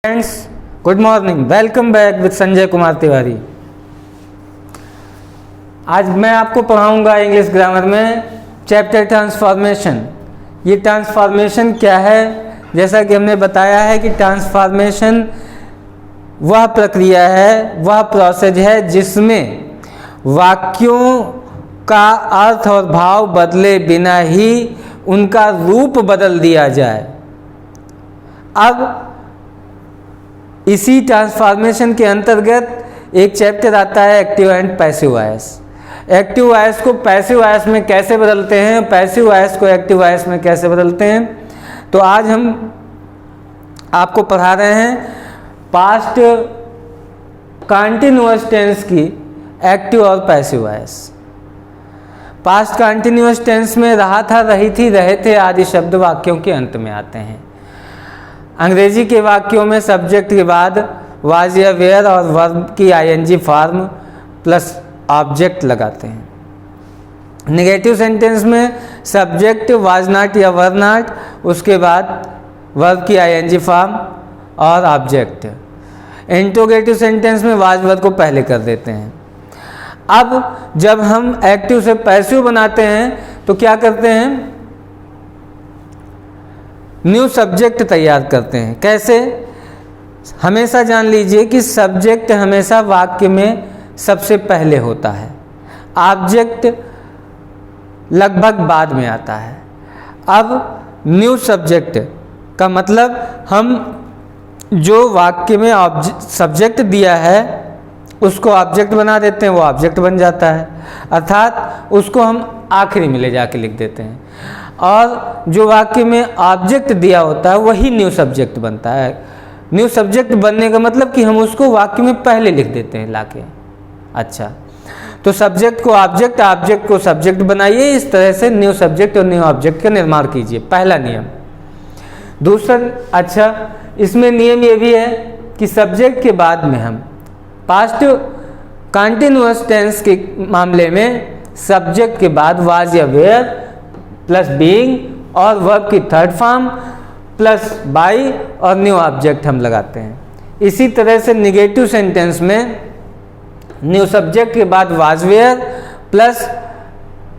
Friends, good morning. Welcome back with Sanjay Kumar Tiwari. आज मैं आपको पढ़ाऊंगा इंग्लिश ग्रामर में चैप्टर ट्रांसफॉर्मेशन। ये ट्रांसफॉर्मेशन क्या है? जैसा कि हमने बताया है कि ट्रांसफॉर्मेशन वह प्रक्रिया है, वह प्रोसेस है जिसमें वाक्यों का अर्थ और भाव बदले बिना ही उनका रूप बदल दिया जाए। अब इसी ट्रांसफॉर्मेशन के अंतर्गत एक चैप्टर आता है active and passive voice. Active voice को पैसिव वॉइस में कैसे बदलते हैं, पैसिव वॉइस को एक्टिव वॉइस में कैसे बदलते हैं, तो आज हम आपको पढ़ा रहे हैं पास्ट कंटीन्यूअस टेंस की एक्टिव और passive voice. Past continuous tense में रहा था, रही थी, रहे थे आदि शब्द वाक्यों के अंत में आते हैं। अंग्रेजी के वाक्यों में सब्जेक्ट के बाद वाज या वेयर और वर्ब की आईएनजी फॉर्म प्लस ऑब्जेक्ट लगाते हैं। नेगेटिव सेंटेंस में सब्जेक्ट वाज नॉट या वर नॉट, उसके बाद वर्ब की आईएनजी फॉर्म और ऑब्जेक्ट। इंट्रोगेटिव सेंटेंस में वाज वर्ब को पहले कर देते हैं। अब जब हम एक्टिव से पैसिव बनाते हैं तो क्या करते हैं? न्यू सब्जेक्ट तैयार करते हैं। कैसे? हमेशा जान लीजिए कि सब्जेक्ट हमेशा वाक्य में सबसे पहले होता है, ऑब्जेक्ट लगभग बाद में आता है। अब न्यू सब्जेक्ट का मतलब हम जो वाक्य में सब्जेक्ट दिया है उसको ऑब्जेक्ट बना देते हैं, वो ऑब्जेक्ट बन जाता है, अर्थात उसको हम आखिरी में ले जाके लिख देते हैं। और जो वाक्य में ऑब्जेक्ट दिया होता है वही न्यू सब्जेक्ट बनता है। न्यू सब्जेक्ट बनने का मतलब कि हम उसको वाक्य में पहले लिख देते हैं लाके। अच्छा, तो सब्जेक्ट को ऑब्जेक्ट, ऑब्जेक्ट को सब्जेक्ट बनाइए। इस तरह से न्यू सब्जेक्ट और न्यू ऑब्जेक्ट का निर्माण कीजिए, पहला नियम। दूसरा, अच्छा, इसमें नियम ये भी है कि सब्जेक्ट के बाद में हम पास्ट कंटीन्यूअस टेंस के मामले में सब्जेक्ट के बाद वाज या वेयर प्लस बीइंग और वर्ब की थर्ड फॉर्म प्लस बाई और न्यू ऑब्जेक्ट हम लगाते हैं। इसी तरह से नेगेटिव सेंटेंस में न्यू सब्जेक्ट के बाद was were plus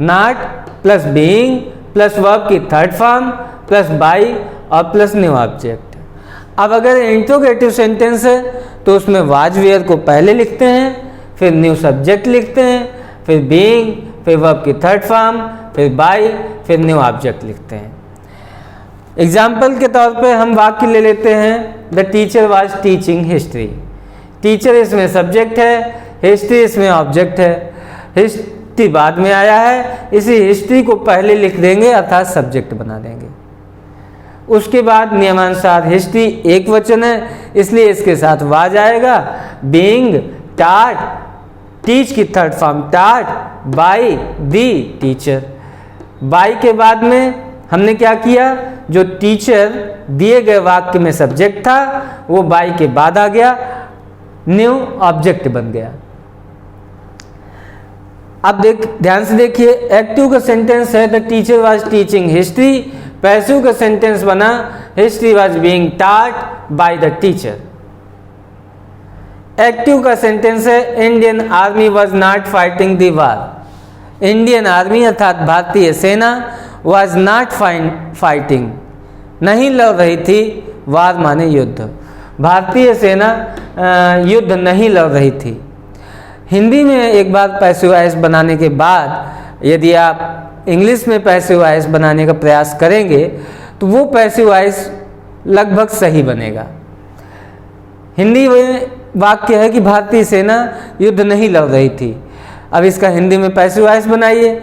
not plus being plus verb की थर्ड फॉर्म प्लस बाई और प्लस न्यू ऑब्जेक्ट। अब अगर इंट्रोगेटिव सेंटेंस है तो उसमें वाज वेयर को पहले लिखते हैं, फिर न्यू सब्जेक्ट लिखते हैं, फिर बीइंग, फिर वर्ब की थर्ड फॉर्म, फिर बाई, फिर न्यू ऑब्जेक्ट लिखते हैं। एग्जाम्पल के तौर पे हम वाक्य ले लेते हैं, the teacher was teaching history. Teacher इसमें सब्जेक्ट है, हिस्ट्री इसमें ऑब्जेक्ट है। हिस्ट्री बाद में आया है, इसी हिस्ट्री को पहले लिख देंगे अर्थात सब्जेक्ट बना देंगे। उसके बाद नियमानुसार हिस्ट्री एक वचन है इसलिए इसके साथ वाज आएगा, बीइंग, टाट, टीच की थर्ड फॉर्म टाट, बाई, दी, टीचर। बाई के बाद में हमने क्या किया? जो टीचर दिए गए वाक्य में सब्जेक्ट था वो बाई के बाद आ गया, न्यू ऑब्जेक्ट बन गया। अब ध्यान से देखिए, एक्टिव का सेंटेंस है the teacher was teaching history, passive का सेंटेंस बना history was being taught by the teacher. Active का सेंटेंस है Indian army was not fighting the war. Indian army अर्थात भारतीय सेना वाज नॉट फाइटिंग, नहीं लड़ रही थी, वार माने युद्ध, भारतीय सेना युद्ध नहीं लड़ रही थी। हिंदी में एक बार पैसिव वॉइस बनाने के बाद यदि आप इंग्लिश में पैसिव वॉइस बनाने का प्रयास करेंगे तो वो पैसिव वॉइस लगभग सही बनेगा। हिंदी में वाक्य है कि भारतीय सेना युद्ध नहीं लड़ रही थी। अब इसका हिंदी में पैसिव वॉइस बनाइए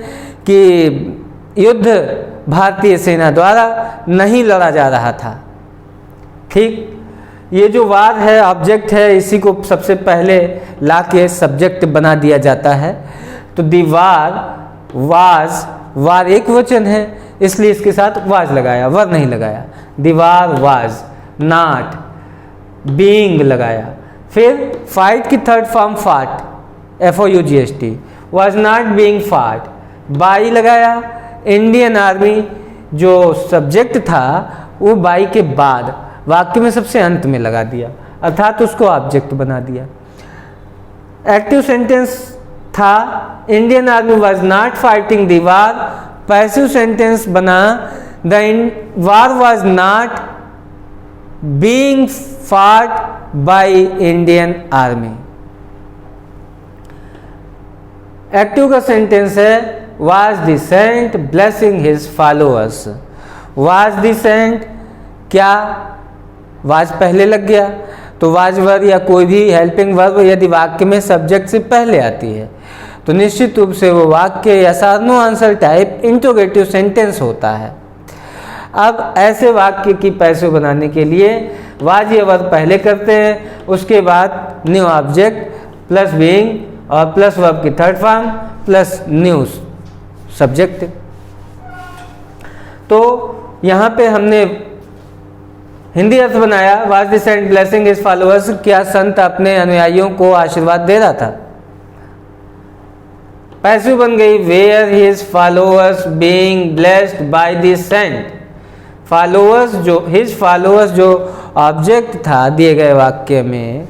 कि युद्ध भारतीय सेना द्वारा नहीं लड़ा जा रहा था। ठीक, ये जो वार है, ऑब्जेक्ट है, इसी को सबसे पहले लाके सब्जेक्ट बना दिया जाता है। तो दी वार, वाज, वार एक वचन है इसलिए इसके साथ वाज लगाया, वर नहीं लगाया। दी वार वाज नॉट, बीइंग लगाया। फिर फाइट की थर्ड फॉर्म फाट, FOUGHT, वाज नॉट बीइंग फाट, बाई लगाया। इंडियन आर्मी जो सब्जेक्ट था वो बाई के बाद वाक्य में सबसे अंत में लगा दिया, अर्थात उसको ऑब्जेक्ट बना दिया। एक्टिव सेंटेंस था Indian army was not fighting the war. Passive sentence बना the war was not being fought by Indian army. Active का सेंटेंस है was the saint blessing his followers. Was the saint, क्या was पहले लग गया तो was verb या कोई भी हेल्पिंग वर्ब यदि वाक्य में सब्जेक्ट से पहले आती है तो निश्चित रूप से वो वाक्य यस और no answer type interrogative sentence होता है। अब ऐसे वाक्य की पैसिव बनाने के लिए वाज या वर्ब पहले करते हैं, उसके बाद न्यू ऑब्जेक्ट प्लस बीइंग और प्लस वर्ब की third form plus new subject. तो यहाँ पे हमने हिंदी अर्थ बनाया was the saint blessing his followers. क्या संत अपने अनुयायियों को आशीर्वाद दे रहा था। पैसिव बन गई were his followers being blessed by the saint. Followers जो हिज फॉलोअर्स जो ऑब्जेक्ट था दिए गए वाक्य में,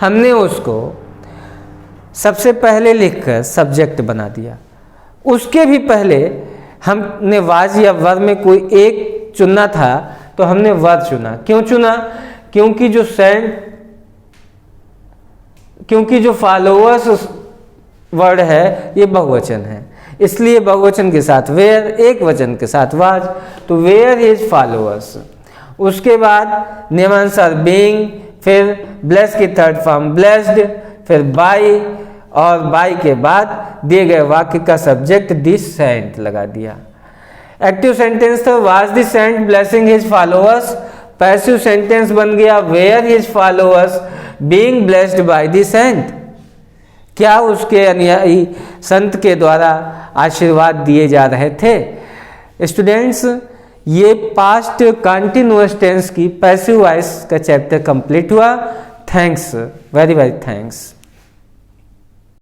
हमने उसको सबसे पहले लिखकर सब्जेक्ट बना दिया। उसके भी पहले हमने वाज या वर्ब में कोई एक चुनना था तो हमने वर्ब चुना। क्यों चुना? क्योंकि जो फॉलोअर्स वर्ड है ये बहुवचन है, इसलिए बहुवचन के साथ वेयर, एक वचन के साथ वाज, तो वेयर हिज फॉलोअर्स। उसके बाद नियमानुसार बीइंग, फिर ब्लेस की थर्ड फॉर्म ब्लेस्ड, फिर बाय, और बाय के बाद दिए गए वाक्य का सब्जेक्ट दिस सेंट लगा दिया। एक्टिव सेंटेंस था was the saint blessing his followers. Passive sentence बन गया were his followers being blessed by the saint. क्या उसके अनुयायी संत के द्वारा आशीर्वाद दिए जा रहे थे। स्टूडेंट्स, ये पास्ट कंटिन्यूअस टेंस की पैसिव वॉइस का चैप्टर कंप्लीट हुआ। Thanks, very very thanks.